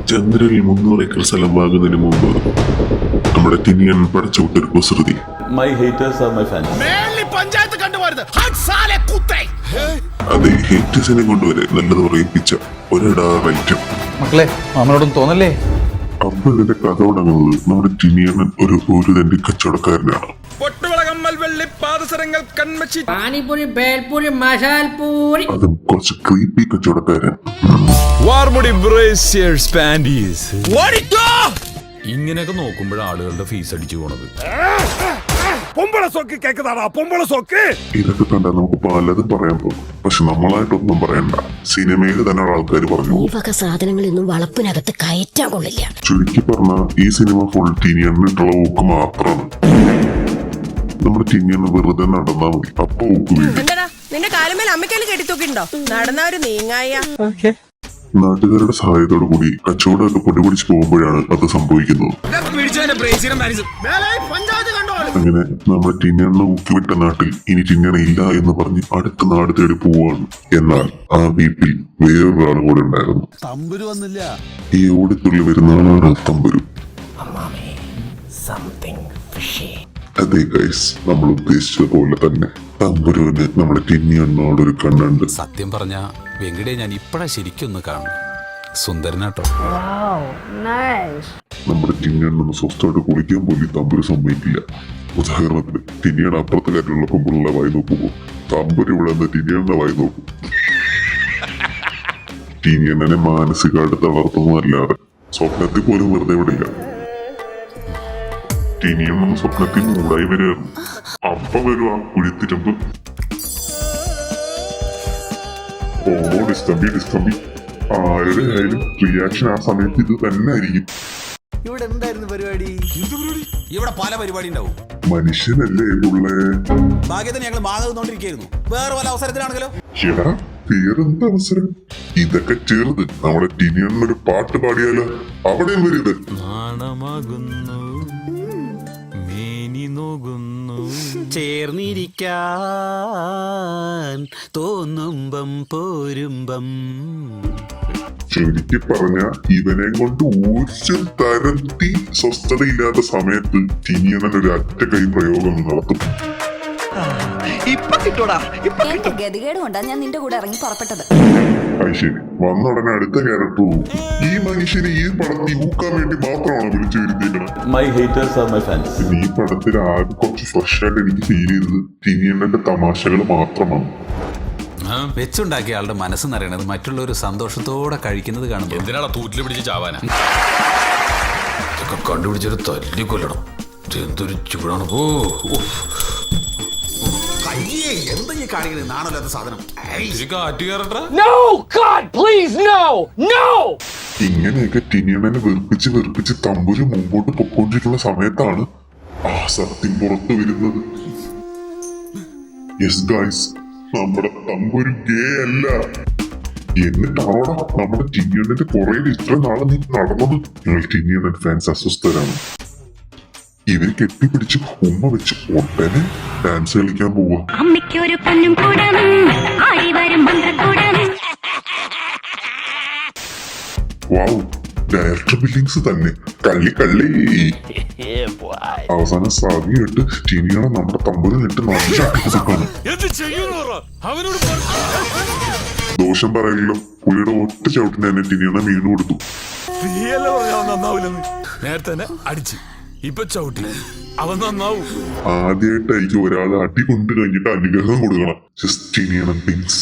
ചന്ദ്രനിൽ 300 ഏക്കർ സ്ഥലം വാങ്ങുന്നതിന് മുമ്പ് നമ്മുടെ ടിനിയൻ പടച്ചുവിട്ടൊരു കുസൃതി. My haters are my fans. അതെ, ഹേറ്റേഴ്സിനെ കൊണ്ടുവരെ നല്ലത് പറയിപ്പിച്ച ഒരിടാ ഐറ്റം. മക്കളെ മാമനോടും തോന്നല്ലേ? അപ്പൊ ഇതിന്റെ കഥ തുടങ്ങുന്നത് നമ്മുടെ ടിനിയണ്ണൻ ഒരു തന്റെ കച്ചവടക്കാരനാണ്. അതും കുറച്ച് ക്രീപ്പി കച്ചവടക്കാരൻ. ഇങ്ങനെയൊക്കെ നോക്കുമ്പോഴ ആളുകളുടെ ഫീസ് അടിച്ചു പോണത്. ഇതൊക്കെ കണ്ടാൽ നമുക്ക് പലതും പറയാൻ പോകും. പക്ഷെ നമ്മളായിട്ടൊന്നും പറയണ്ട. സിനിമയിൽ തന്നെ ആൾക്കാർ പറഞ്ഞു ഈ വക സാധനങ്ങളൊന്നും വളപ്പിനകത്ത് കയറ്റാൻ കൊള്ളില്ല. ചുരുക്കി പറഞ്ഞ ഈ സിനിമ ഫുൾ ടിനിയണ്ണിട്ടുള്ള ഊക്ക് മാത്രമാണ്. നമ്മുടെ ടിനിയണ്ണ് വെറുതെ നടന്നാ മതി, അപ്പൊ ഊക്ക് വീഴും. നിന്റെ കാലുമേൽ അമ്മയ്ക്കല് കെട്ടിത്തൂക്കിണ്ടോ? നടന്നവര് നീങ്ങായ. നാട്ടുകാരുടെ സഹായത്തോടു കൂടി കച്ചവടമൊക്കെ പൊടിപിടിച്ച് പോകുമ്പോഴാണ് അത് സംഭവിക്കുന്നത്. അങ്ങനെ നമ്മുടെ ടിനിയണ്ണ ഊക്കിവിട്ട നാട്ടിൽ ഇനി ടിനിയണ ഇല്ല എന്ന് പറഞ്ഞ് അടുത്ത നാട് തേടി പോവാണ്. എന്നാൽ ആ വീട്ടിൽ വേറൊരാൾ കൂടെ ഉണ്ടായിരുന്നു. ഈ ഓടിത്തുള്ളി വരുന്ന ആളാണ് തമ്പുരു. അതെ ഗൈസ്, നമ്മൾ ഉദ്ദേശിച്ചത് പോലെ തന്നെ തമ്പുരുവിന് നമ്മുടെ ടിനിയണ്ണോടൊരു കണ്ണുണ്ട്. സത്യം പറഞ്ഞ വെങ്കടേ, ഞാൻ ഇപ്പഴാ ശരിക്കൊന്ന് കാണും. സുന്ദരനാട്ടോ. നമ്മുടെ ടിനിയണ്ണൊന്ന് സ്വസ്ഥമായിട്ട് കുളിക്കാൻ പോലും തമ്പുരു സമ്മതിക്കില്ല. ഉദാഹരണത്തിന് ടിനിയണ അപ്പുറത്തെ കാര്യമുള്ള പെമ്പിള്ള വായി നോക്കുമ്പോ തമ്പുരു ഇവിടെ നിന്ന് ടിനിയണ്ണ വായി നോക്കും. ടിനിയണ്ണനെ മാനസികമായിട്ട് തളർത്തുന്നതല്ലാതെ സ്വപ്നത്തിൽ പോലും വെറുതെ വിടില്ല. ടിനിയണ്ണ സ്വപ്നത്തിൽ മൂടായി വരികയായിരുന്നു. അപ്പം വരുവാ കുഴിത്തിരുമ്പ്. ഡിസ്റ്റംബി ആരുടെ ആയാലും റിയാക്ഷൻ ആ സമയത്ത് ഇത് തന്നെ ആയിരിക്കും. ഇവിടെ എന്തായിരുന്നു പരിപാടി? ഇവിടെ പല പരിപാടി ഉണ്ടാവും. മനുഷ്യനല്ലേ ഉള്ളേ. ഭാഗ്യത്തിന് ഞങ്ങൾ മാങ്ങുന്നോണ്ടിരിക്കുന്നു. വേറെ പല അവസരത്തിലാണെങ്കിലോ ചേടാ, വേറെന്ത് അവസരം? ഇതൊക്കെ ചേർന്ന് നമ്മുടെ ടിനിയണ്ണൊരു പാട്ട് പാടിയാലോ? അവിടെയും വരും. നാണമാകുന്നു മേനി നോകുന്നു ചേർന്നിരിക്കാൻ തോന്നുമ്പം പോരുമ്പം. ചുരുക്കി പറഞ്ഞ ഇവനെ കൊണ്ട് ഒരു തരത്തി സ്വസ്ഥതയില്ലാത്ത സമയത്ത് ടിനിയണ്ണൻ ഒരു അറ്റ കൈ പ്രയോഗം നടത്തും. എന്റെ ഗതികേട് കൊണ്ടാ ഞാൻ നിന്റെ കൂടെ ഇറങ്ങി പുറപ്പെട്ടത്. ശരി, വന്നുടനെ അടുത്ത ക്യാരക്ടർ പോകും. ഈ മനുഷ്യനെ ഈ പടത്തിൽ ഊക്കാൻ വേണ്ടി മാത്രമാണ് വിളിച്ചു വരുത്തിയിരിക്കണം. My haters are my fans. ഈ പടത്തിൽ ആകെ കുറച്ച് ഫ്രഷ് ആയിട്ട് എനിക്ക് ഫീൽ ചെയ്തത് ടിനിയണ്ണന്റെ തമാശകൾ മാത്രമാണ്. വെച്ചുണ്ടാക്കിയ ആളുടെ മനസ്സെന്നറിയണത് മറ്റുള്ളവർ സന്തോഷത്തോടെ കഴിക്കുന്നത് കാണുമ്പോൾ എന്തിനാണ് തൂറ്റിൽ പിടിച്ച് ചാവാനാ? ഇതൊക്കെ കണ്ടുപിടിച്ചൊരു തല്ലിക്കൊല്ലണം. എന്തൊരു ചൂടാണ്. എന്താ ഈ കാണിക്കുന്നത്? നാണല്ലാത്ത സാധനം. ഇങ്ങനെയൊക്കെ ടിനിയണ്ണനെ വെറുപ്പിച്ച് തമ്പുരു മുമ്പോട്ട് പൊക്കോണ്ടിരിക്കുന്ന സമയത്താണ് ആ സത്യം പുറത്തു വരുന്നത്. യെസ് ഗൈസ്, നമ്മുടെ തമ്പുരു ഗേ അല്ല. എന്നിട്ടാണോടാ നമ്മുടെ ടിനിയണ്ണന്റെ പുറയിൽ ഇത്ര നാളെ നീ നടന്നത്? ഞങ്ങൾ ടിനിയണ്ണൻ ഫാൻസ് അസ്വസ്ഥരാണ്. ഇവര് കെട്ടിപ്പിടിച്ച് ഉമ്മ വെച്ച് ഉടനെ ഡാൻസ് കളിക്കാൻ പോവാ. വാവ്, ഡയറക്ടർ ബില്ലിങ്സ് തന്നെ. കള്ളി അവസാനം സാഗിയിട്ട് ടിനിയാണ് നമ്മുടെ തമ്പുരിനിട്ട് നല്ല അടിപ്പിച്ചിട്ടാണ്. ദോഷം പറയല്ലോ, പുള്ളിയുടെ ഒറ്റ ചവിട്ടിന് തന്നെ ടിനിയാണ് വീണ് കൊടുത്തു. നേരത്തെ അടിച്ച് ഇപ്പൊ ചവിട്ടി അവൻ നന്നാവും. ആദ്യമായിട്ടായിരിക്കും ഒരാൾ അടി കൊണ്ട് കഴിഞ്ഞിട്ട് അനുഗ്രഹം കൊടുക്കണം. ടിനിയണം തിങ്സ്.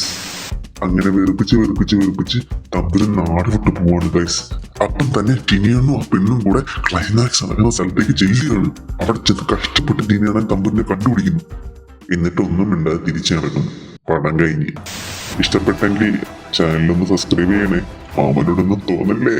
അങ്ങനെ വെറുപ്പിച്ച് തമ്പുരൻ നാട് വിട്ടു പോവാണ് ഗൈസ്. അപ്പം തന്നെ ടിനിയണ്ണും ആ പെണ്ണും കൂടെ ക്ലൈമാക്സ് നടക്കുന്ന സ്ഥലത്തേക്ക് ചെല്ലുകയാണ്. അവിടെ ചെന്ന് കഷ്ടപ്പെട്ട് ടിനിയണ്ണൻ തമ്പുരിനെ കണ്ടുപിടിക്കുന്നു. എന്നിട്ട് ഒന്നും മിണ്ടാതെ തിരിച്ചിറങ്ങും. പടം കഴിഞ്ഞ്. ഇഷ്ടപ്പെട്ടെങ്കിൽ ചാനലൊന്ന് സബ്സ്ക്രൈബ് ചെയ്യണേ. മാമനോടൊന്നും തോന്നല്ലേ.